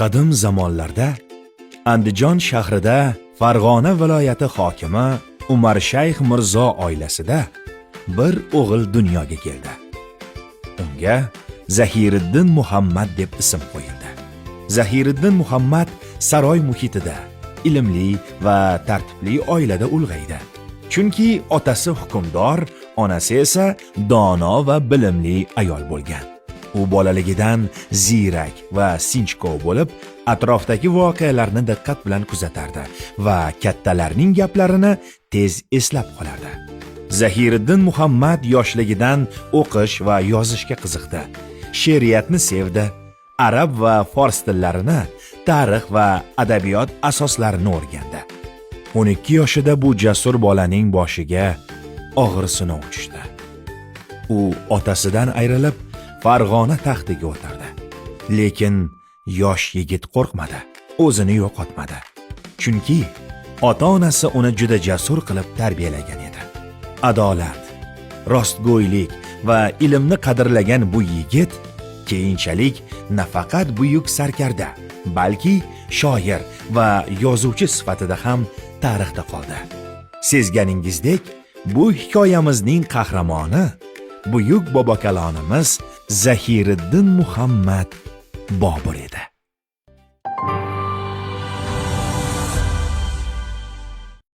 Qadim zamonlarda Andijon shahrida Farg'ona viloyati hokimi Umar Shayx Mirzo oilasida bir o'g'il dunyoga keldi. Unga Zahiriddin Muhammad deb ism qo'yildi. Zahiriddin Muhammad saroy muhitida ilmli va tartibli oilada ulg'aydi. Chunki otasi hukmdor, onasi esa dono va bilimli ayol bo'lgan. U bolaligidan ziyrak va sinchkov bo'lib, atrofdagi voqealarni diqqat bilan kuzatardi va kattalarning gaplarini tez eslab qolardi. Zahiriddin Muhammad yoshligidan o'qish va yozishga qiziqdi. She'riyatni sevdi. Arab va fors tillarini, tarix va adabiyot asoslarini o'rgandi. 12 yoshida bu jasur bolaning boshiga og'ir sinov tushdi. U otasidan ayrilib Farg'ona taxtiga o'tirdi. Lekin yosh yigit qo'rqmadi, o'zini yo'qotmadi. Chunki ota-onasi uni juda jasur qilib tarbiyalagan edi. Adolat, rostgo'ylik va ilmni qadrlagan bu yigit keyinchalik nafaqat buyuk sarkarda, balki shoir va yozuvchi sifatida ham tarixda qoldi. Sezganingizdek, bu hikoyamizning qahramoni buyuk bobokalonimiz Zahiriddin Muhammad Bobur edi.